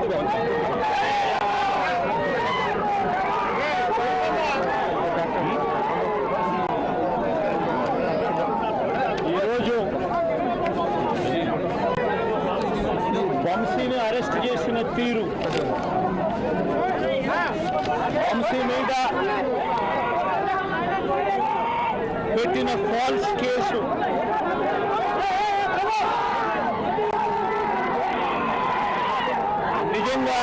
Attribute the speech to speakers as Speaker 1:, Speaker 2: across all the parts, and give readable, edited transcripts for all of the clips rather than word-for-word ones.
Speaker 1: ఈరోజు వంశీని అరెస్ట్ చేసిన తీరు, వంశీ మీద పెట్టిన ఫాల్స్ కేసు నిజంగా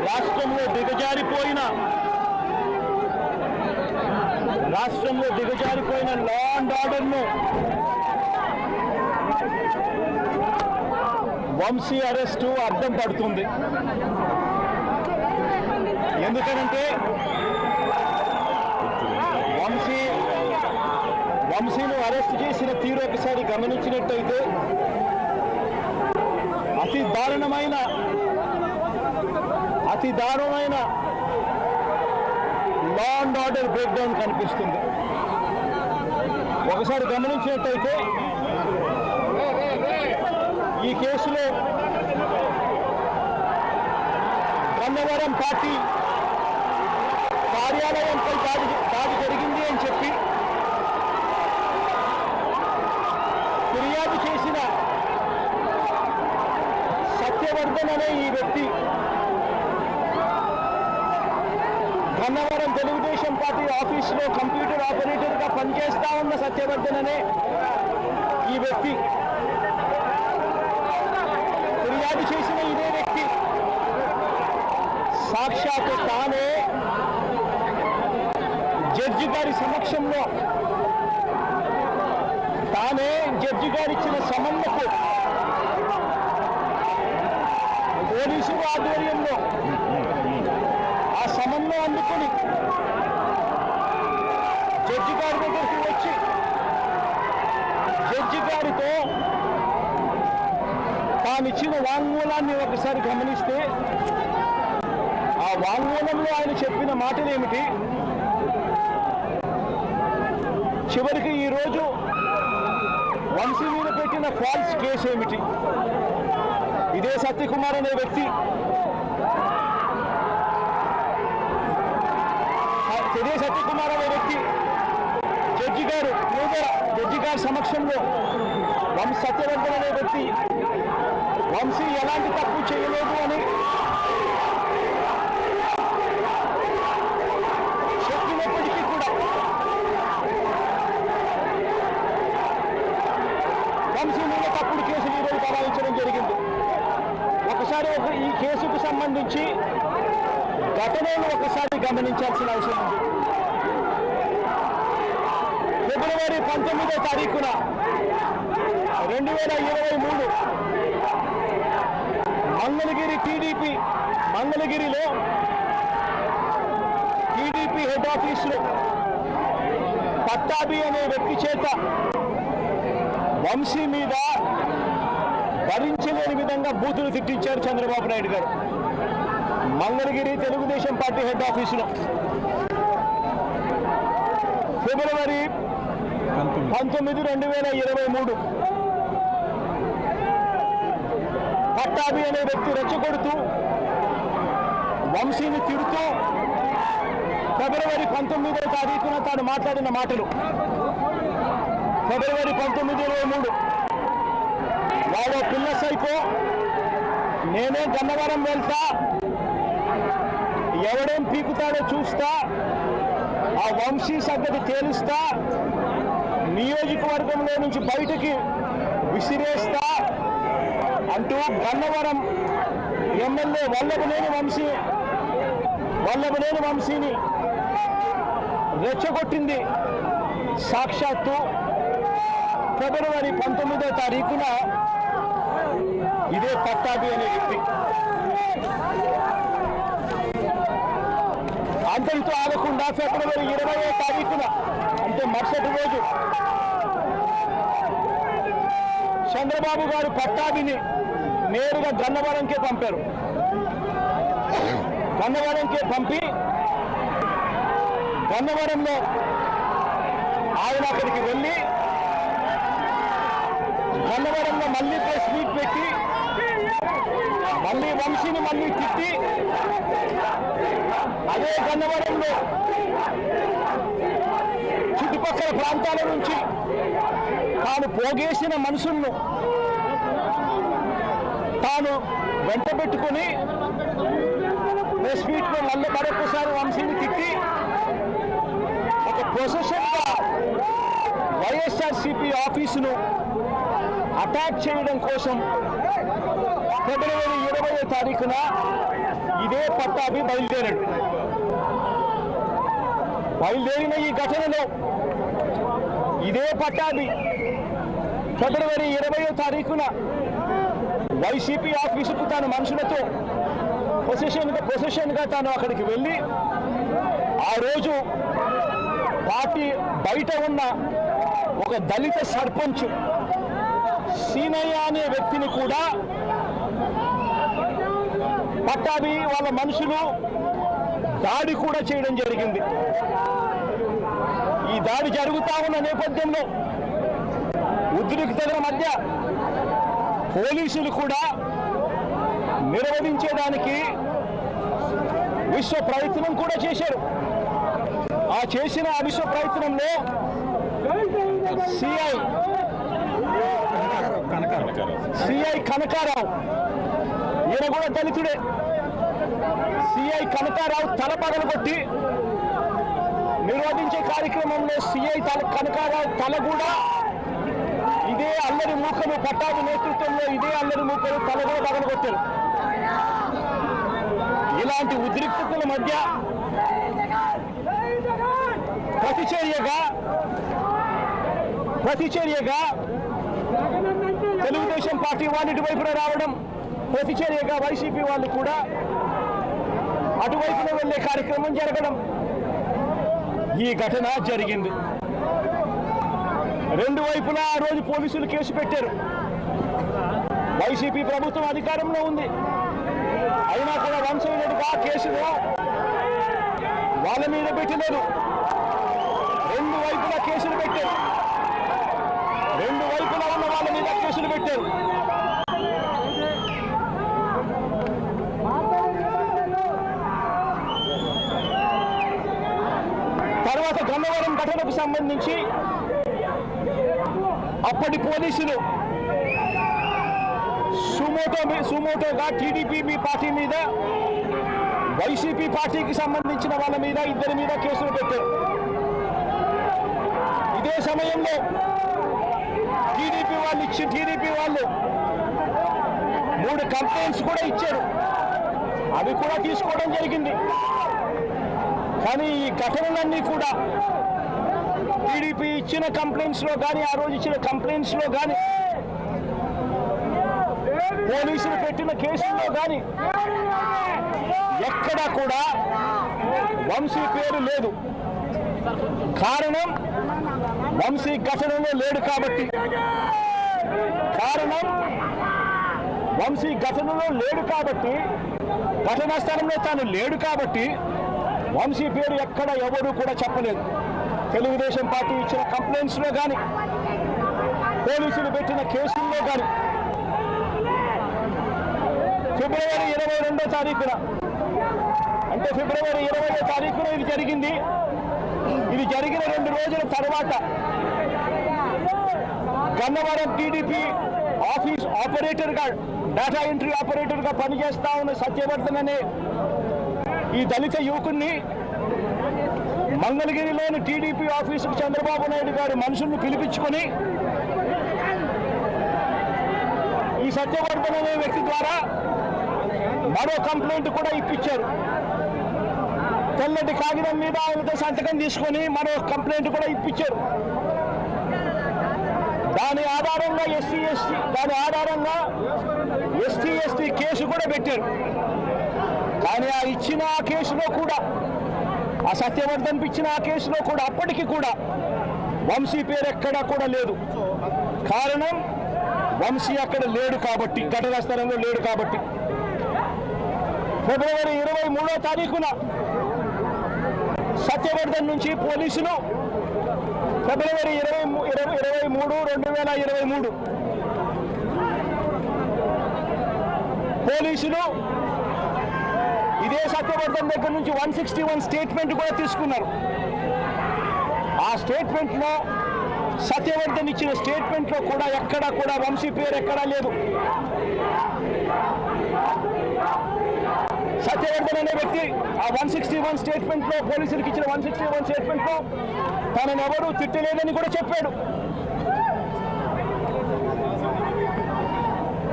Speaker 1: రాష్ట్రంలో దిగజారిపోయిన లా అండ్ ఆర్డర్ను వంశీ అరెస్టు అర్థం పడుతుంది. ఎందుకనంటే వంశీను అరెస్ట్ చేసిన తీరు ఒకసారి గమనించినట్టయితే అతి దారుణమైన law and order break down కనిపిస్తుంది. ఒకసారి గమనించినట్టయితే ఈ కేసులో గన్నవరం పార్టీ కార్యాలయంపై దాడి జరిగింది అని చెప్పి ఫిర్యాదు చేసిన సత్యవర్ధన్ అనే ఈ వ్యక్తి, గన్నవరం తెలుగుదేశం పార్టీ ఆఫీసులో కంప్యూటర్ ఆపరేటర్గా పనిచేస్తా ఉన్న సత్యవర్ధన్ అనే ఈ వ్యక్తి, ఫిర్యాదు చేసిన ఇదే వ్యక్తి సాక్షాత్ తానే జడ్జి గారి సమక్షంలో, తానే జడ్జి గారు ఇచ్చిన సమన్లకు పోలీసుల ఆధ్వర్యంలో ఆ సమన్లో అందుకొని జడ్జి గారి దగ్గరికి వచ్చి జడ్జి గారితో తానిచ్చిన వాంగ్మూలాన్ని ఒకసారి గమనిస్తే ఆ వాంగ్మూలంలో ఆయన చెప్పిన మాటలు ఏమిటి, చివరికి ఈరోజు వంశీ మీద పెట్టిన ఫాల్స్ కేసు ఏమిటి, ఇదే సత్యకుమార్ అనే వ్యక్తి జడ్జి గారి సమక్షంలో సత్యవర్ధన్ అనే వ్యక్తి వంశీ ఎలాంటి తప్పు చేయలేదు అని చెప్పినప్పటికీ కూడా వంశీ మీద తప్పుడు కేసులు ఈరోజు బనాయించడం జరిగింది. ఒకసారి ఈ కేసుకు సంబంధించి ఘటనను ఒకసారి గమనించాల్సిన అవసరం ఉంది. ఫిబ్రవరి 19వ తారీఖున 2023 మంగళగిరిలో టీడీపీ హెడ్ ఆఫీసులో పట్టాభి అనే వ్యక్తి చేత వంశీ మీద భరించలేని విధంగా బూతులు తిట్టించారు చంద్రబాబు నాయుడు గారు. మంగళగిరి తెలుగుదేశం పార్టీ హెడ్ ఆఫీసులో ఫిబ్రవరి 19, 2023 పట్టాభి అనే వ్యక్తి రెచ్చగొడుతూ వంశీని తిడుతూ ఫిబ్రవరి 19వ తారీఖున తాను మాట్లాడిన మాటలు, ఫిబ్రవరి 19, 2023 వాడో పిల్ల సైకో, నేనే గన్నవరం వెళ్తా, ఎవడేం పీకుతాడో చూస్తా, ఆ వంశీ సంగతి తేలుస్తా, నియోజకవర్గంలో నుంచి బయటికి విసిరేస్తా అంటూ గన్నవరం ఎమ్మెల్యే వల్లభనేని వంశీని రెచ్చగొట్టింది సాక్షాత్తు ఫిబ్రవరి 19వ తారీఖున ఇదే పట్టాభి అనే వ్యక్తి. అంతటితో ఆగకుండా ఫిబ్రవరి 20వ తారీఖున అంటే మరుసటి రోజు చంద్రబాబు గారు పట్టాభిని నేరుగా గన్నవరంకే పంపారు. గన్నవరంకే పంపి గన్నవరంలో ఆయన అక్కడికి వెళ్ళి గన్నవరంలో మళ్ళీ ప్రెస్ మీట్ పెట్టి మళ్ళీ వంశీని మళ్ళీ తిట్టి అదే గన్నవరంలో చుట్టుపక్కల ప్రాంతాల నుంచి తాను పోగేసిన మనుషులను తాను వెంట పెట్టుకుని ప్రెస్ మీట్లో మళ్ళీ మరొకసారి వంశీని తిట్టి ఒక ప్రొసెషన్గా వైఎస్ఆర్సీపీ ఆఫీసును అటాక్ చేయడం కోసం ఫిబ్రవరి 20వ తారీఖున ఇదే పట్టాభి బయలుదేరిన ఈ ఘటనలో ఇదే పట్టాభి ఫిబ్రవరి 20వ తారీఖున వైసీపీ ఆఫీసుకు తన మనుషులతో పొజిషన్గా తాను అక్కడికి వెళ్ళి ఆ రోజు పార్టీ బయట ఉన్న ఒక దళిత సర్పంచ్ సీనయ్య అనే వ్యక్తిని కూడా పట్టాభి వాళ్ళ మనుషులు దాడి కూడా చేయడం జరిగింది. ఈ దాడి జరుగుతా ఉన్న నేపథ్యంలో ఉద్రిక్తతల మధ్య పోలీసులు కూడా నిర్వహించేదానికి విశ్వ ప్రయత్నం కూడా చేశారు. ఆ చేసిన విశ్వ ప్రయత్నంలో సిఐ కనకారావు, ఈయన కూడా దళితుడే, సిఐ కనకారావు తల పగలగొట్టి నిర్వహించే కార్యక్రమంలో సిఐ కనకారావు తల కూడా ఇదే అల్లరి మూకలు పట్టాభి నేతృత్వంలో ఇదే అల్లరి మూకలు తల కూడా పగలగొట్టారు. ఇలాంటి ఉద్రిక్తతల మధ్య ప్రతిచర్యగా తెలుగుదేశం పార్టీ వాళ్ళు ఇటువైపున రావడం, ప్రతిచర్యగా వైసీపీ వాళ్ళు కూడా అటువైపున వెళ్లే కార్యక్రమం జరగడం, ఈ ఘటన జరిగింది. రెండు వైపులా ఆ రోజు పోలీసులు కేసు పెట్టారు. వైసీపీ ప్రభుత్వం అధికారంలో ఉంది, అయినా కూడా వంశీయులుగా కేసులు వాళ్ళ మీద పెట్టలేదు. రెండు వైపులా కేసులు పెట్టారు, రెండు వైపులా ఉన్న వాళ్ళ మీద కేసులు పెట్టారు. తర్వాత గన్నవరం ఘటనకు సంబంధించి అప్పటి పోలీసులు సుమోటోగా టీడీపీ పార్టీ మీద, వైసీపీ పార్టీకి సంబంధించిన వాళ్ళ మీద, ఇద్దరి మీద కేసులు పెట్టారు. ఇదే సమయంలో టీడీపీ వాళ్ళు 3 కంప్లైంట్స్ కూడా ఇచ్చారు, అవి కూడా తీసుకోవడం జరిగింది. కానీ ఈ ఘటనలన్నీ కూడా టీడీపీ ఇచ్చిన కంప్లైంట్స్లో కానీ, ఆ రోజు ఇచ్చిన కంప్లైంట్స్లో కానీ, పోలీసులు పెట్టిన కేసుల్లో కానీ ఎక్కడా కూడా వంశీ పేరు లేదు. కారణం వంశీ ఘటనలో లేడు కాబట్టి, ఘటనా స్థలంలో తాను లేడు కాబట్టి వంశీ పేరు ఎక్కడ ఎవరు కూడా చెప్పలేదు. తెలుగుదేశం పార్టీ ఇచ్చిన కంప్లైంట్స్లో కానీ, పోలీసులు పెట్టిన కేసుల్లో కానీ ఫిబ్రవరి 22వ తారీఖున, అంటే ఫిబ్రవరి 20వ తారీఖున ఇది జరిగింది. ఇది జరిగిన 2 రోజుల తర్వాత గన్నవరం టీడీపీ ఆఫీస్ ఆపరేటర్గా, డేటా ఎంట్రీ ఆపరేటర్గా పనిచేస్తా ఉన్న సత్యవర్ధన్ అనే ఈ దళిత యువకుడిని మంగళగిరిలోని టీడీపీ ఆఫీసుకు చంద్రబాబు నాయుడు గారి మనుషులను పిలిపించుకొని ఈ సత్యవర్ధన్ అనే వ్యక్తి ద్వారా మరో కంప్లైంట్ కూడా ఇప్పించారు. తెల్లటి కాగితం మీద ఆయనతో సంతకం తీసుకొని మరో కంప్లైంట్ కూడా ఇప్పించారు. దాని ఆధారంగా ఎస్టీ ఎస్టీ కేసు కూడా పెట్టారు. కానీ ఆ ఇచ్చిన ఆ కేసులో కూడా, ఆ సత్యవర్ధన్ ఇచ్చిన ఆ కేసులో కూడా అప్పటికి కూడా వంశీ పేరు ఎక్కడా కూడా లేదు. కారణం వంశీ అక్కడ లేడు కాబట్టి, ఘటనా స్థలంలో లేడు కాబట్టి. ఫిబ్రవరి 23వ తారీఖున సత్యవర్ధన్ నుంచి పోలీసులు ఫిబ్రవరి 2023 పోలీసులు ఇదే సత్యవర్ధన్ దగ్గర నుంచి 161 స్టేట్మెంట్ కూడా తీసుకున్నారు. ఆ స్టేట్మెంట్లో సత్యవర్ధన్ ఇచ్చిన స్టేట్మెంట్లో కూడా ఎక్కడా కూడా వంశీ పేరు ఎక్కడా లేదు. సత్యవర్ధన్ అనే వ్యక్తి ఆ 161 స్టేట్మెంట్లో పోలీసులకు ఇచ్చిన 161 స్టేట్మెంట్లో తనను ఎవరూ తిట్టలేదని కూడా చెప్పాడు.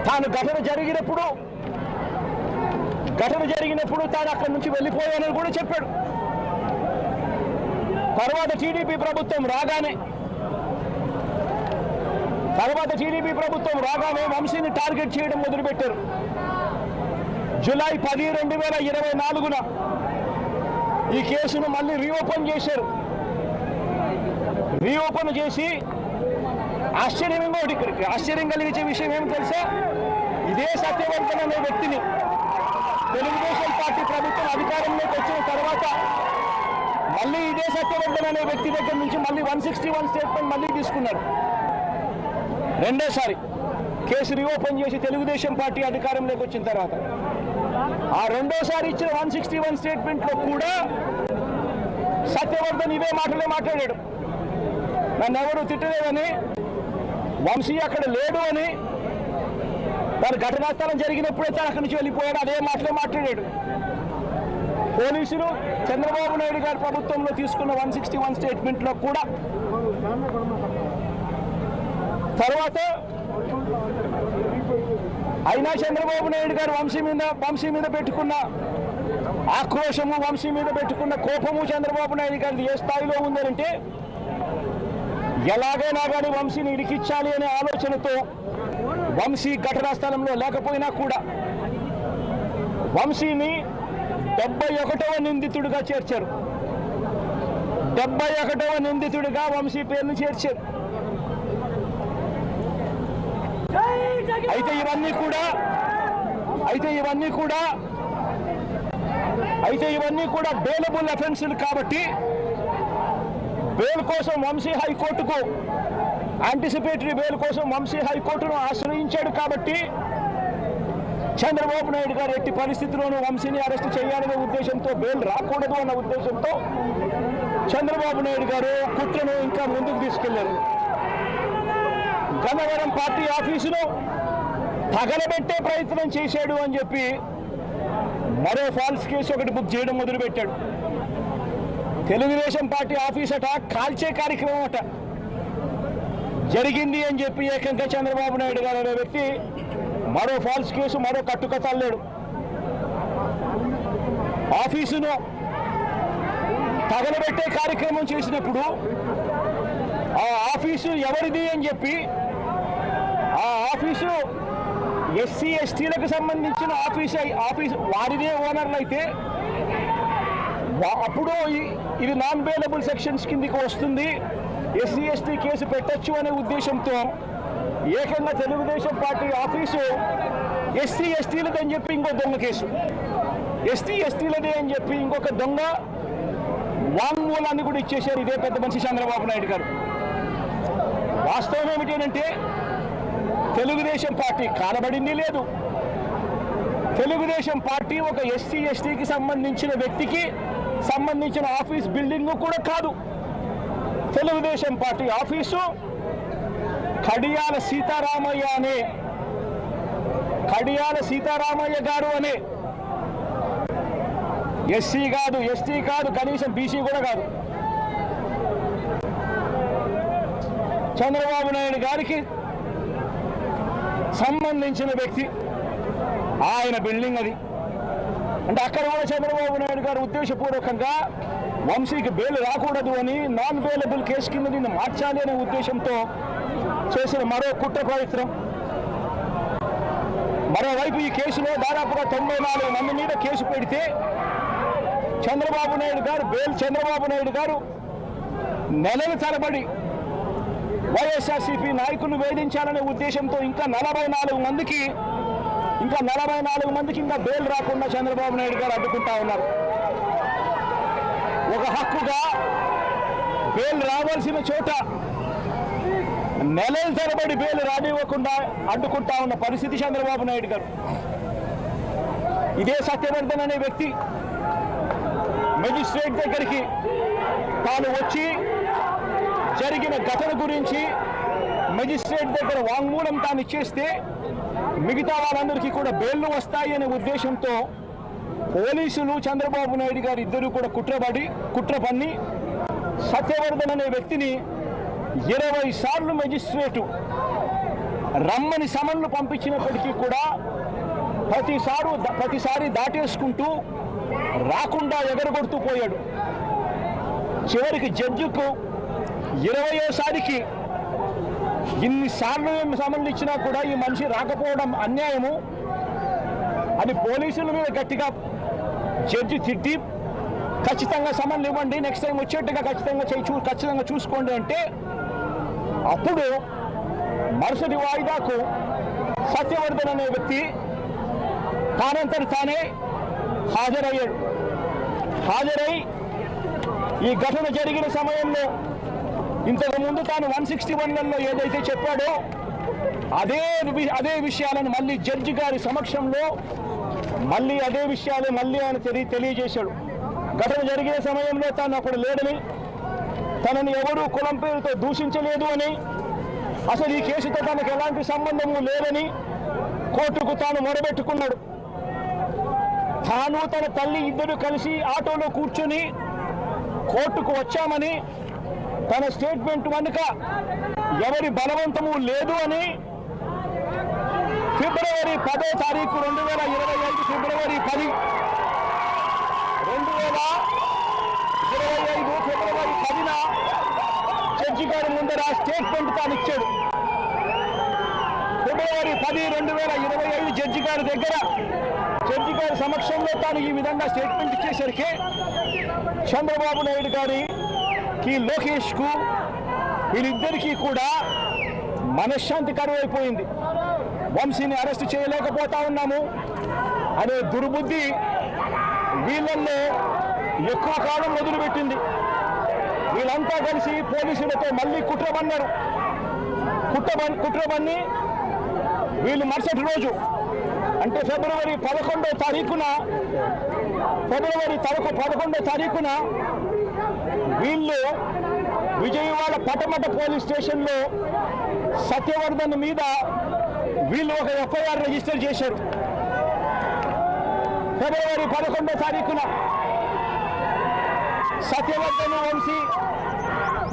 Speaker 1: తాను ఘటన జరిగినప్పుడు తాను అక్కడి నుంచి వెళ్ళిపోయానని కూడా చెప్పాడు. తర్వాత టీడీపీ ప్రభుత్వం రాగానే వంశీని టార్గెట్ చేయడం మొదలుపెట్టారు. జూలై 10, 2024 ఈ కేసును మళ్ళీ రీఓపెన్ చేశారు. రీఓపెన్ చేసి ఆశ్చర్యం కలిగించే విషయం ఏమి తెలుసా? ఇదే సత్యవర్ధన్ అనే వ్యక్తిని తెలుగుదేశం పార్టీ ప్రభుత్వం అధికారంలోకి వచ్చిన తర్వాత మళ్ళీ ఇదే సత్యవర్ధన్ అనే వ్యక్తి దగ్గర నుంచి మళ్ళీ 161 స్టేట్మెంట్ మళ్ళీ తీసుకున్నారు. రెండోసారి కేసు రీఓపెన్ చేసి తెలుగుదేశం పార్టీ అధికారంలోకి వచ్చిన తర్వాత ఆ రెండోసారి ఇచ్చిన 161 స్టేట్మెంట్లో కూడా సత్యవర్ధన్ ఇవే మాటలే మాట్లాడాడు. నన్ను ఎవరు తిట్టలేదని, వంశీ అక్కడ లేడు అని, తన ఘటనా స్థలం జరిగినప్పుడే తను అక్కడి నుంచి వెళ్ళిపోయాడు, అదే మాటలే మాట్లాడాడు. పోలీసులు చంద్రబాబు నాయుడు గారి ప్రభుత్వంలో తీసుకున్న 161 స్టేట్మెంట్లో కూడా తర్వాత అయినా చంద్రబాబు నాయుడు గారు వంశీ మీద పెట్టుకున్న ఆక్రోశము, వంశీ మీద పెట్టుకున్న కోపము చంద్రబాబు నాయుడు గారిది ఏ స్థాయిలో ఉందంటే ఎలాగైనా కానీ వంశీని ఇరికించాలి అనే ఆలోచనతో వంశీ ఘటనా స్థలంలో లేకపోయినా కూడా వంశీని 71వ నిందితుడిగా చేర్చారు. 71వ నిందితుడిగా వంశీ పేరును చేర్చారు. అయితే ఇవన్నీ కూడా బెయిలబుల్ అఫెన్సులు కాబట్టి బెయిల్ కోసం వంశీ హైకోర్టుకు యాంటిసిపేటరీ బెయిల్ కోసం వంశీ హైకోర్టును ఆశ్రయించాడు. కాబట్టి చంద్రబాబు నాయుడు గారు ఎట్టి పరిస్థితుల్లోనూ వంశీని అరెస్ట్ చేయాలనే ఉద్దేశంతో, బెయిల్ రాకూడదు అన్న ఉద్దేశంతో చంద్రబాబు నాయుడు గారు కుట్రను ఇంకా ముందుకు తీసుకెళ్లారు. గన్నవరం పార్టీ ఆఫీసులో తగలబెట్టే ప్రయత్నం చేశాడు అని చెప్పి మరో ఫాల్స్ కేసు ఒకటి బుక్ చేయడం మొదలుపెట్టాడు. తెలుగుదేశం పార్టీ ఆఫీస్ అట కాల్చే కార్యక్రమం అట జరిగింది అని చెప్పి ఏకంగా చంద్రబాబు నాయుడు గారు అనే వ్యక్తి మరో ఫాల్స్ కేసు, మరో కట్టుకథల్లాడు. ఆఫీసును తగలబెట్టే కార్యక్రమం చేసినప్పుడు ఆ ఆఫీసు ఎవరిది అని చెప్పి, ఆ ఆఫీసు ఎస్సీ ఎస్టీలకు సంబంధించిన ఆఫీసు వారిదే ఓనర్లు అయితే అప్పుడు ఇది నాన్ బెయిలబుల్ సెక్షన్స్ కిందికి వస్తుంది, ఎస్సీ ఎస్టీ కేసు పెట్టచ్చు అనే ఉద్దేశంతో ఏకంగా తెలుగుదేశం పార్టీ ఆఫీసు ఎస్సీ ఎస్టీలది అని చెప్పి ఇంకో దొంగ కేసు, ఎస్టీ ఎస్టీలదే అని చెప్పి ఇంకొక దొంగ వాంగ్మూలాన్ని కూడా ఇచ్చేశారు ఇదే పెద్ద మనిషి చంద్రబాబు నాయుడు గారు. వాస్తవం ఏమిటంటే తెలుగుదేశం పార్టీ కాలబడింది లేదు. తెలుగుదేశం పార్టీ ఒక ఎస్సీ ఎస్టీకి సంబంధించిన వ్యక్తికి సంబంధించిన ఆఫీస్ బిల్డింగ్ కూడా కాదు. తెలుగుదేశం పార్టీ ఆఫీసు కడియాల సీతారామయ్య గారు అనే ఎస్సీ కాదు, ఎస్టీ కాదు, కనీసం బీసీ కూడా కాదు, చంద్రబాబు నాయుడు గారికి సంబంధించిన వ్యక్తి ఆయన బిల్డింగ్ అది. అంటే అక్కడ కూడా చంద్రబాబు నాయుడు గారు ఉద్దేశపూర్వకంగా వంశీకి బెయిల్ రాకూడదు అని నాన్ బెయిలబుల్ కేసు కింద నిన్ను మార్చాలి అనే ఉద్దేశంతో చేసిన మరో కుట్ర ప్రయత్నం. మరోవైపు ఈ కేసులో దాదాపుగా 94 మంది మీద కేసు పెడితే చంద్రబాబు నాయుడు గారు నెలల తరబడి వైఎస్ఆర్సీపీ నాయకులు వేధించాలనే ఉద్దేశంతో ఇంకా 44 మందికి ఇంకా బెయిల్ రాకుండా చంద్రబాబు నాయుడు గారు అడ్డుకుంటా ఉన్నారు. ఒక హక్కుగా బెయిల్ రావాల్సిన చోట నెలల తరబడి బెయిల్ రానివ్వకుండా అడ్డుకుంటా ఉన్న పరిస్థితి చంద్రబాబు నాయుడు గారు. ఇదే సత్యవర్ధన్ అనే వ్యక్తి మెజిస్ట్రేట్ దగ్గరికి తాను వచ్చి జరిగిన ఘటన గురించి మెజిస్ట్రేట్ దగ్గర వాంగ్మూలం తాను ఇచ్చేస్తే మిగతా వాళ్ళందరికీ కూడా బెయిల్లు వస్తాయి అనే ఉద్దేశంతో పోలీసులు చంద్రబాబు నాయుడు గారు ఇద్దరు కూడా కుట్ర పన్ని సత్యవర్ధన్ అనే వ్యక్తిని 20 సార్లు మెజిస్ట్రేటు రమ్మని సమన్లు పంపించినప్పటికీ కూడా ప్రతిసారి దాటేసుకుంటూ రాకుండా ఎగరగొడుతూ పోయాడు. చివరికి జడ్జికు 20వ ఇన్నిసార్లు సమన్లు ఇచ్చినా కూడా ఈ మనిషి రాకపోవడం అన్యాయము అని పోలీసుల మీద గట్టిగా జడ్జి తిట్టి ఖచ్చితంగా సమన్లు ఇవ్వండి, నెక్స్ట్ టైం వచ్చేట్టుగా ఖచ్చితంగా చూసుకోండి అంటే అప్పుడు మరుసటి వాయిదాకు సత్యవర్ధన్ అనే వ్యక్తి తానంతట తానే హాజరై ఈ ఘటన జరిగిన సమయంలో ఇంతకు ముందు తాను 161లలో ఏదైతే చెప్పాడో అదే విషయాలను మళ్ళీ జడ్జి గారి సమక్షంలో అదే విషయాలు ఆయన తెలియజేశాడు. ఘటన జరిగిన సమయంలో తాను అక్కడ లేడని, తనని ఎవరూ కులం పేరుతో దూషించలేదు అని, అసలు ఈ కేసుతో తనకు ఎలాంటి సంబంధము లేదని కోర్టుకు తాను మొరబెట్టుకున్నాడు. తాను తన తల్లి ఇద్దరు కలిసి ఆటోలో కూర్చొని కోర్టుకు వచ్చామని, తన స్టేట్మెంట్ వెనుక ఎవరి బలవంతము లేదు అని ఫిబ్రవరి 10వ తారీఖు 2025 ఫిబ్రవరి 10 2025 ఫిబ్రవరి 10న జడ్జి గారి ముందర స్టేట్మెంట్ తాను ఇచ్చాడు. ఫిబ్రవరి 10, 2025 జడ్జి గారి సమక్షంలో తాను ఈ విధంగా స్టేట్మెంట్ ఇచ్చేసరికి చంద్రబాబు నాయుడు గారికి లోకేష్కు వీళ్ళిద్దరికీ కూడా మనశ్శాంతి కరువైపోయింది. వంశీని అరెస్ట్ చేయలేకపోతా ఉన్నాము అనే దుర్బుద్ధి వీళ్ళల్లో ఎక్కువ కాలం వదిలిపెట్టింది. వీళ్ళంతా కలిసి పోలీసులతో మళ్ళీ కుట్రబన్ని వీళ్ళు మరుసటి రోజు అంటే ఫిబ్రవరి 11వ తారీఖున వీళ్ళు విజయవాడ పటమట పోలీస్ స్టేషన్లో సత్యవర్ధన్ మీద వీళ్ళు ఒక ఎఫ్ఐఆర్ రిజిస్టర్ చేశారు. ఫిబ్రవరి 11వ తారీఖున సత్యవర్ధన్ వంశీ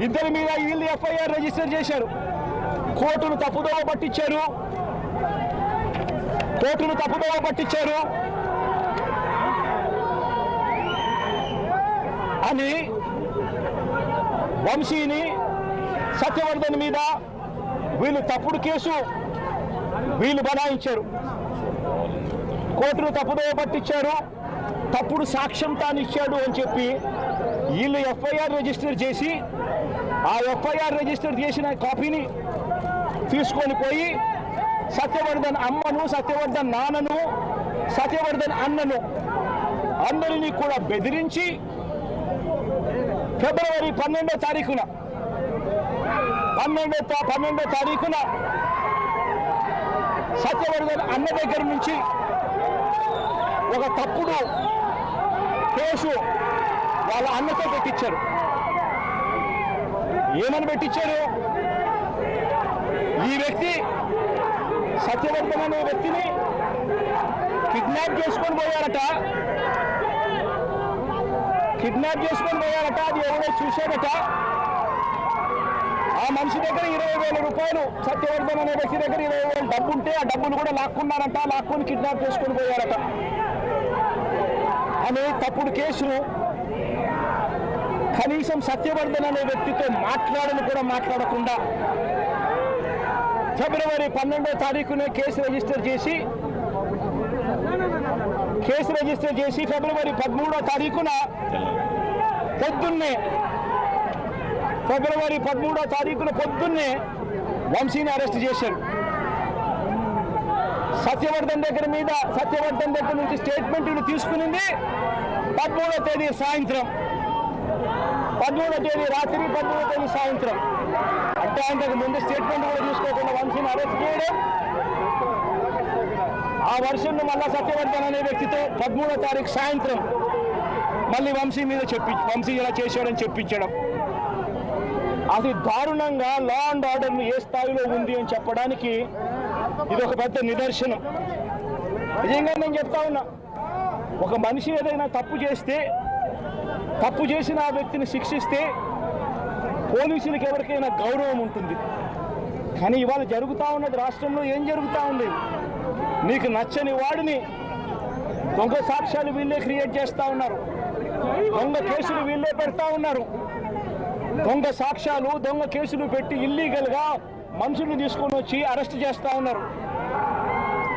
Speaker 1: ఇద్దరి మీద వీళ్ళు ఎఫ్ఐఆర్ రిజిస్టర్ చేశారు. కోర్టును తప్పుదోవ పట్టించారు అని వంశీని సత్యవర్ధన్ మీద వీళ్ళు తప్పుడు కేసు బనాయించారు. కోర్టును తప్పుదోవ పట్టించారు, తప్పుడు సాక్ష్యం తాను ఇచ్చాడు అని చెప్పి వీళ్ళు ఎఫ్ఐఆర్ రిజిస్టర్ చేసి ఆ ఎఫ్ఐఆర్ రిజిస్టర్ చేసిన కాపీని తీసుకొని పోయి సత్యవర్ధన్ అమ్మను, సత్యవర్ధన్ నాన్నను, సత్యవర్ధన్ అన్నను అందరినీ కూడా బెదిరించి ఫిబ్రవరి 12వ తారీఖున సత్యవర్ధన్ అన్న దగ్గర నుంచి ఒక తప్పుడు కేసు వాళ్ళ అన్నతో పెట్టించారు. ఏమని పెట్టించారు? ఈ వ్యక్తి సత్యవర్ధన్ అనే వ్యక్తిని కిడ్నాప్ చేసుకొని పోయారట. అది ఎవరో చూశారట. ఆ మనిషి దగ్గర 20,000 రూపాయలు, సత్యవర్ధన్ అనే వ్యక్తి దగ్గర 20,000 డబ్బు ఉంటే ఆ డబ్బులు కూడా లాక్కొని కిడ్నాప్ చేసుకొని పోయారట అనే తప్పుడు కేసును కనీసం సత్యవర్ధన్ అనే వ్యక్తితో మాట్లాడకుండా ఫిబ్రవరి 12వ తారీఖునే కేసు రిజిస్టర్ చేసి ఫిబ్రవరి 13వ తారీఖున పొద్దున్నే వంశీని అరెస్ట్ చేశారు. సత్యవర్ధన్ దగ్గర నుంచి స్టేట్మెంట్లు తీసుకునింది 13వ తేదీ సాయంత్రం, 13వ తేదీ రాత్రి, 13వ తేదీ సాయంత్రం. అంటే అంతకు ముందు స్టేట్మెంట్ కూడా తీసుకోకుండా వంశీని అరెస్ట్ చేయడం, ఆ వర్షన్ను మళ్ళా సత్యవర్ధన్ అనే వ్యక్తితో 13వ తారీఖు సాయంత్రం మళ్ళీ వంశీ మీద వంశీ ఇలా చేశాడని చెప్పించడం, అది దారుణంగా లా అండ్ ఆర్డర్ను ఏ స్థాయిలో ఉంది అని చెప్పడానికి ఇది ఒక పెద్ద నిదర్శనం. నిజంగా నేను చెప్తా ఉన్నా, ఒక మనిషి ఏదైనా తప్పు చేస్తే, తప్పు చేసిన ఆ వ్యక్తిని శిక్షిస్తే పోలీసులకు ఎవరికైనా గౌరవం ఉంటుంది. కానీ ఇవాళ జరుగుతూ ఉన్నది రాష్ట్రంలో ఏం జరుగుతూ ఉంది? నీకు నచ్చని వాడిని దొంగ సాక్ష్యాలు వీళ్ళే క్రియేట్ చేస్తూ ఉన్నారు, దొంగ కేసులు వీళ్ళే పెడతా ఉన్నారు. దొంగ సాక్ష్యాలు, దొంగ కేసులు పెట్టి ఇల్లీగల్గా మనుషులను తీసుకొని వచ్చి అరెస్ట్ చేస్తూ ఉన్నారు.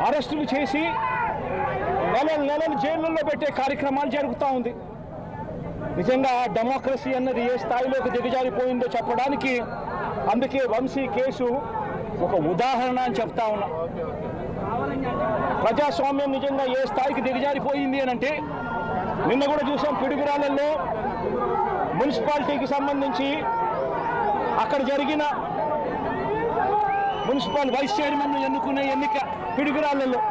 Speaker 1: అరెస్టులు చేసి నెలలు జైళ్ళల్లో పెట్టే కార్యక్రమాలు జరుగుతూ ఉంది. నిజంగా డెమోక్రసీ అన్నది ఏ స్థాయిలోకి దిగజారిపోయిందో చెప్పడానికి అందుకే వంశీ కేసు ఒక ఉదాహరణ అని చెప్తా ఉన్నా. ప్రజాస్వామ్యం నిజంగా ఏ స్థాయికి దిగజారిపోయింది అని అంటే, నిన్న కూడా చూసాం పిడుగురాళ్ళల్లో మున్సిపాలిటీకి సంబంధించి అక్కడ జరిగిన మున్సిపల్ వైస్ చైర్మన్ ఎన్నుకునే ఎన్నిక పిడుగురాళ్ళల్లో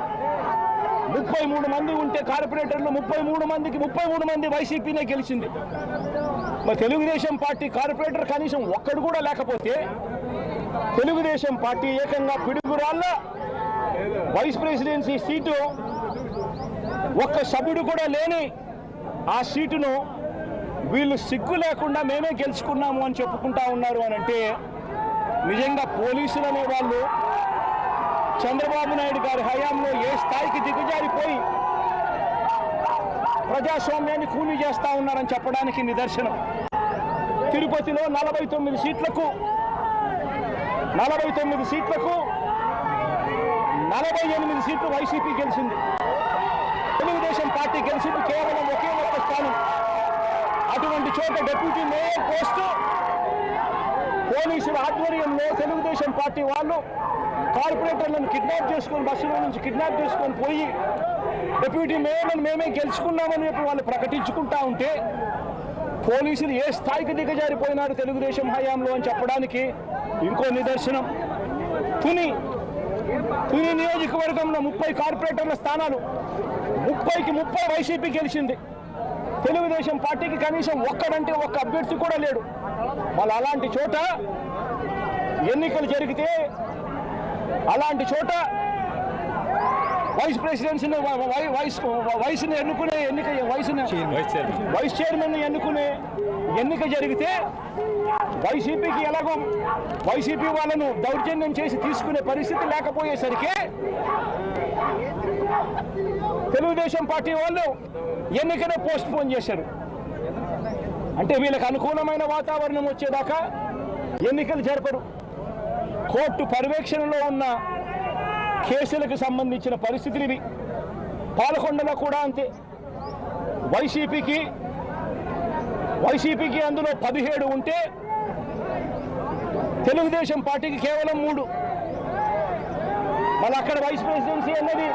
Speaker 1: 33 మంది ఉంటే కార్పొరేటర్లు 33 మంది వైసీపీనే గెలిచింది. మరి తెలుగుదేశం పార్టీ కార్పొరేటర్ కనీసం ఒక్కడు కూడా లేకపోతే తెలుగుదేశం పార్టీ ఏకంగా పిడుగురాళ్ళ వైస్ ప్రెసిడెన్సీ సీటు ఒక్క సభ్యుడు కూడా లేని ఆ సీటును వీళ్ళు సిగ్గు లేకుండా మేమే గెలుచుకున్నాము అని చెప్పుకుంటా ఉన్నారు అని అంటే, నిజంగా పోలీసులు అనే వాళ్ళు చంద్రబాబు నాయుడు గారి హయాంలో ఏ స్థాయికి దిగజారిపోయి ప్రజాస్వామ్యాన్ని కూలీ చేస్తా ఉన్నారని చెప్పడానికి నిదర్శనం. తిరుపతిలో 49 సీట్లకు 48 సీట్లు వైసీపీ గెలిచింది. తెలుగుదేశం పార్టీ గెలిచింది కేవలం ఒకే ఒక్క స్థానం. అటువంటి చోట డిప్యూటీ మేయర్ పోస్టు పోలీసుల ఆధ్వర్యంలో తెలుగుదేశం పార్టీ వాళ్ళు కార్పొరేటర్లను కిడ్నాప్ చేసుకొని, బస్సులో నుంచి కిడ్నాప్ చేసుకొని పోయి డిప్యూటీ మేయర్లను మేమే గెలుచుకున్నామని చెప్పి వాళ్ళు ప్రకటించుకుంటా ఉంటే, పోలీసులు ఏ స్థాయికి దిగజారిపోయినారు తెలుగుదేశం హయాంలో అని చెప్పడానికి ఇంకో నిదర్శనం. తుని నియోజకవర్గంలో 30 కార్పొరేటర్ల స్థానాలు 30కి 30 వైసీపీ గెలిచింది. తెలుగుదేశం పార్టీకి కనీసం ఒక్కడంటే ఒక్క అభ్యర్థి కూడా లేడు. వాళ్ళు అలాంటి చోట ఎన్నికలు జరిగితే, అలాంటి చోట వైస్ ప్రెసిడెన్సీని వయసును ఎన్నుకునే ఎన్నిక, వైస్ చైర్మన్ ఎన్నుకునే ఎన్నిక జరిగితే వైసీపీకి ఎలాగో వైసీపీ వాళ్ళను దౌర్జన్యం చేసి తీసుకునే పరిస్థితి లేకపోయేసరికి తెలుగుదేశం పార్టీ వాళ్ళు ఎన్నికనే పోస్ట్ పోన్ చేశారు. అంటే వీళ్ళకి అనుకూలమైన వాతావరణం వచ్చేదాకా ఎన్నికలు జరపరు. కోర్టు పర్యవేక్షణలో ఉన్న కేసులకు సంబంధించిన పరిస్థితులు ఇవి. పాలకొండలో కూడా అంతే. వైసీపీకి అందులో 17 ఉంటే తెలుగుదేశం పార్టీకి కేవలం 3. మళ్ళీ అక్కడ వైస్ ప్రెసిడెన్సీ అన్నది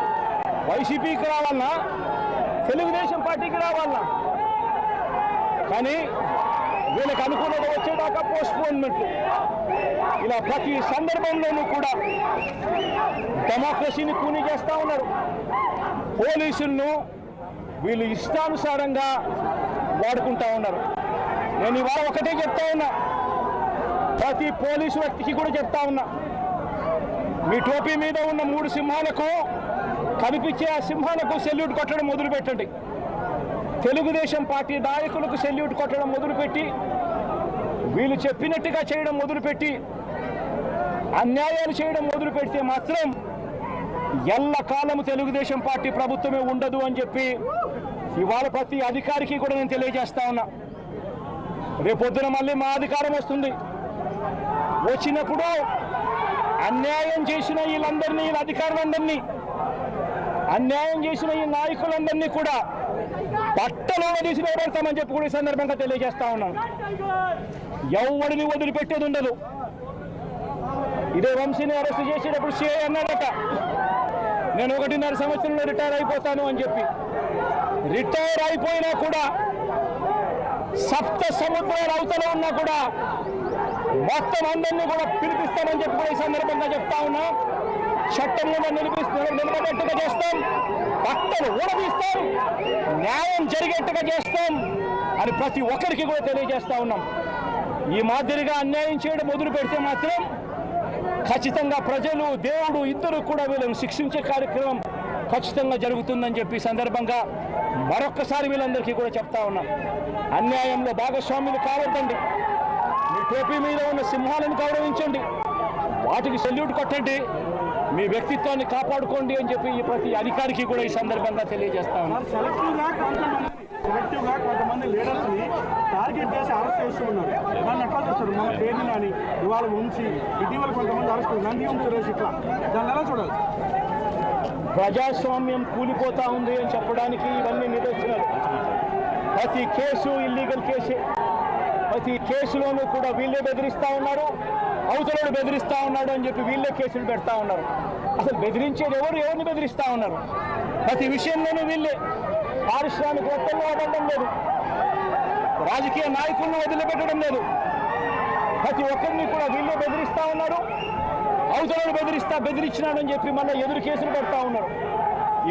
Speaker 1: వైసీపీకి రావాలన్నా తెలుగుదేశం పార్టీకి రావాలన్నా, కానీ వీళ్ళకి అనుకూలత వచ్చేదాకా పోస్ట్పోన్మెంట్లు. ఇలా ప్రతి సందర్భంలోనూ కూడా డెమోక్రసీని కూనీ చేస్తూ ఉన్నారు. పోలీసులను వీళ్ళు ఇష్టానుసారంగా వాడుకుంటా ఉన్నారు. నేను ఇవాళ ఒకటే చెప్తా ఉన్నా, ప్రతి పోలీసు వ్యక్తికి కూడా చెప్తా ఉన్నా, మీ టోపీ మీద ఉన్న 3 సింహాలకు కనిపించే ఆ సింహాలకు సెల్యూట్ కొట్టడం మొదలుపెట్టండి. తెలుగుదేశం పార్టీ నాయకులకు సెల్యూట్ కొట్టడం మొదలుపెట్టి, వీళ్ళు చెప్పినట్టుగా చేయడం మొదలుపెట్టి, అన్యాయాలు చేయడం మొదలు పెడితే మాత్రం ఎల్లకాలము తెలుగుదేశం పార్టీ ప్రభుత్వమే ఉండదు అని చెప్పి ఇవాళ ప్రతి అధికారికి కూడా నేను తెలియజేస్తా ఉన్నా. రేపొద్దున మళ్ళీ మా అధికారం వస్తుంది. వచ్చినప్పుడు అన్యాయం చేసిన వీళ్ళందరినీ, వీళ్ళ అధికారులందరినీ, అన్యాయం చేసిన ఈ నాయకులందరినీ కూడా బట్టలో తీసి నిలబెడతామని చెప్పి కూడా ఈ సందర్భంగా తెలియజేస్తా ఉన్నాను. ఎవరిని వదిలిపెట్టేది ఉండదు. ఇదే వంశీని అరెస్ట్ చేసేటప్పుడు సిఐ అన్నాడట, నేను 1.5 సంవత్సరంలో రిటైర్ అయిపోతాను అని చెప్పి. రిటైర్ అయిపోయినా కూడా, సప్త సముద్రాల అవతల ఉన్నా కూడా మొత్తం అందరినీ కూడా పిలిపిస్తామని చెప్పి కూడా ఈ సందర్భంగా చెప్తా ఉన్నా. చట్టం మీద నిలబడేట్టుగా చేస్తాం, రక్తను ఊడదీస్తాం, న్యాయం జరిగేట్టుగా చేస్తాం అని ప్రతి ఒక్కరికి కూడా తెలియజేస్తా ఉన్నాం. ఈ మాదిరిగా అన్యాయం చేయడం మొదలు పెడితే మాత్రం ఖచ్చితంగా ప్రజలు, దేవుడు ఇద్దరు కూడా వీళ్ళని శిక్షించే కార్యక్రమం ఖచ్చితంగా జరుగుతుందని చెప్పి సందర్భంగా మరొక్కసారి వీళ్ళందరికీ కూడా చెప్తా ఉన్నాం. అన్యాయంలో భాగస్వాములు కావద్దండి. మీ టోపీ మీద ఉన్న సింహాలను గౌరవించండి, వాటికి సెల్యూట్ కొట్టండి, మీ వ్యక్తిత్వాన్ని కాపాడుకోండి అని చెప్పి ఈ ప్రతి అధికారికి కూడా ఈ సందర్భంగా తెలియజేస్తా ఉన్నాం.
Speaker 2: సెలెక్టివ్గా కొంతమంది లీడర్స్ని టార్గెట్ చేసి అరెస్ట్ చేస్తూ ఉన్నారు. దాన్ని ఎట్లా చూస్తారు? మన పేరుని అని ఇవాళ ఉంచి ఇటీవల కొంతమంది అరెస్ట్ నంది సురేష్ ఇట్లా దాన్ని ఎలా చూడాలి?
Speaker 1: ప్రజాస్వామ్యం కూలిపోతా ఉంది అని చెప్పడానికి ఇవన్నీ నిదర్శనాలు. ప్రతి కేసు ఇల్లీగల్ కేసే. ప్రతి కేసులోనూ కూడా వీళ్ళే బెదిరిస్తూ ఉన్నారు, అవతలను బెదిరిస్తూ ఉన్నాడు అని చెప్పి వీళ్ళే కేసులు పెడతా ఉన్నారు. అసలు బెదిరించేది ఎవరిని బెదిరిస్తూ ఉన్నారు? ప్రతి విషయంలోనూ వీళ్ళే. పారిశ్రామికవేత్తలను వదలడం లేదు, రాజకీయ నాయకులను వదిలిపెట్టడం లేదు, ప్రతి ఒక్కరిని కూడా వీళ్ళే బెదిరిస్తూ ఉన్నారు, అవతలను బెదిరించినాడని చెప్పి మళ్ళీ ఎదురు కేసులు పెడతా ఉన్నారు.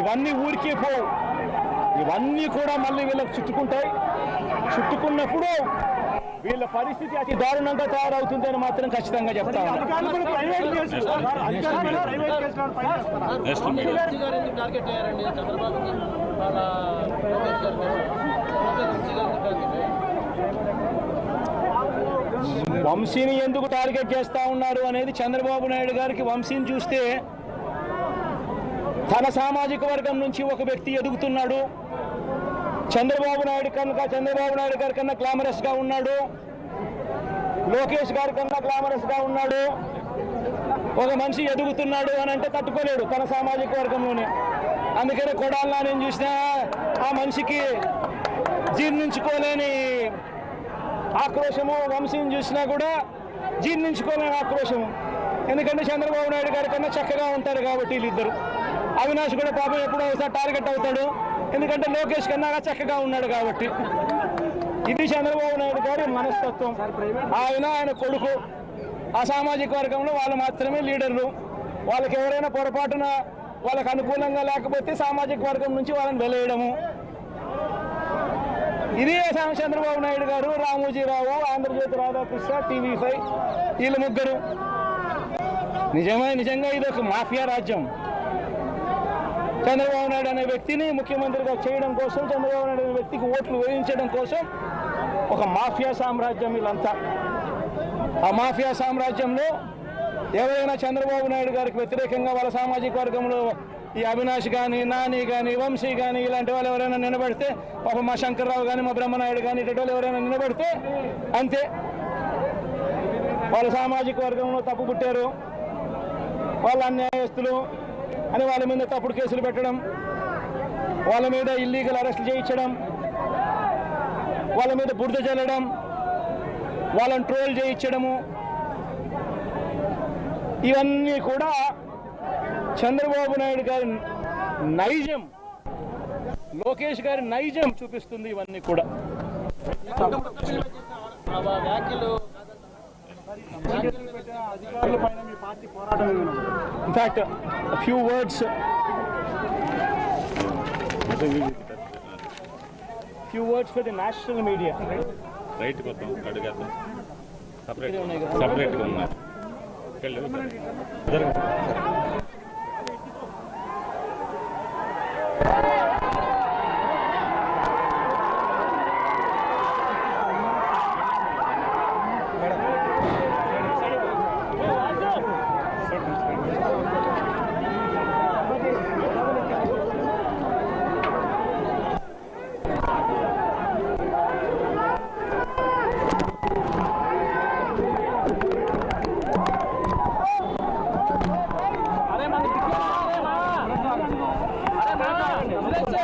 Speaker 1: ఇవన్నీ ఊరికే పోవు, ఇవన్నీ కూడా మళ్ళీ వీళ్ళకి చుట్టుకుంటాయి. చుట్టుకున్నప్పుడు వీళ్ళ పరిస్థితి అతి దారుణంగా తయారవుతుందని మాత్రం ఖచ్చితంగా చెప్తా ఉన్నాను. వంశీని ఎందుకు టార్గెట్ చేస్తా ఉన్నారు అనేది చంద్రబాబు నాయుడు గారికి వంశీని చూస్తే తన సామాజిక వర్గం నుంచి ఒక వ్యక్తి ఎదుగుతున్నాడు, చంద్రబాబు నాయుడు గారి కన్నా గ్లామరస్ గా ఉన్నాడు, లోకేష్ గారి కన్నా గ్లామరస్ గా ఉన్నాడు, ఒక మనిషి ఎదుగుతున్నాడు అని అంటే తట్టుకోలేడు తన సామాజిక వర్గంలోనే. అందుకనే కొడాలని నేను చూసినా ఆ మనిషికి జీర్ణించుకోలేని ఆక్రోశము, వంశీని చూసినా కూడా జీర్ణించుకోలేని ఆక్రోశము. ఎందుకంటే చంద్రబాబు నాయుడు గారి కన్నా చక్కగా ఉంటారు కాబట్టి వీళ్ళిద్దరు. అవినాష్ కూడా పాపం ఎప్పుడో ఒకసారి టార్గెట్ అవుతాడు, ఎందుకంటే లోకేష్ కన్నా చక్కగా ఉన్నాడు కాబట్టి. ఇది చంద్రబాబు నాయుడు గారి మనస్తత్వం. ఆయన కొడుకు ఆ సామాజిక వర్గంలో వాళ్ళు మాత్రమే లీడర్లు. వాళ్ళకి ఎవరైనా పొరపాటున వాళ్ళకు అనుకూలంగా లేకపోతే సామాజిక వర్గం నుంచి వాళ్ళని వెలేయడము. ఇదే చంద్రబాబు నాయుడు గారు, రామోజీరావు, ఆంధ్రజ్యోతి రాధాకృష్ణ, TV5 వీళ్ళు ముగ్గురు. నిజంగా ఇది ఒక మాఫియా రాజ్యం. చంద్రబాబు నాయుడు అనే వ్యక్తిని ముఖ్యమంత్రిగా చేయడం కోసం, చంద్రబాబు నాయుడు అనే వ్యక్తికి ఓట్లు వేయించడం కోసం ఒక మాఫియా సామ్రాజ్యం వీళ్ళంతా. ఆ మాఫియా సామ్రాజ్యంలో ఎవరైనా చంద్రబాబు నాయుడు గారికి వ్యతిరేకంగా వాళ్ళ సామాజిక వర్గంలో ఈ అవినాష్ కానీ, నాని కానీ, వంశీ కానీ ఇలాంటి వాళ్ళు ఎవరైనా నిలబడితే, పాపం మా శంకర్రావు కానీ, మా బ్రహ్మనాయుడు కానీ ఇటువంటి వాళ్ళు ఎవరైనా నిలబడితే అంతే, వాళ్ళ సామాజిక వర్గంలో తప్పు పుట్టారు, వాళ్ళ అన్యాయస్తులు అని వాళ్ళ మీద తప్పుడు కేసులు పెట్టడం, వాళ్ళ మీద ఇల్లీగల్ అరెస్టులు చేయించడం, వాళ్ళ మీద బురద జల్లడం, వాళ్ళని ట్రోల్ చేయించడము, ఇవన్నీ కూడా చంద్రబాబు నాయుడు గారి నైజం, లోకేష్ గారి నైజం చూపిస్తుంది. ఇవన్నీ కూడా in fact few words for the national media.
Speaker 3: Right మొత్తం అడుగుతాం సపరేట్గా ఉన్నారు.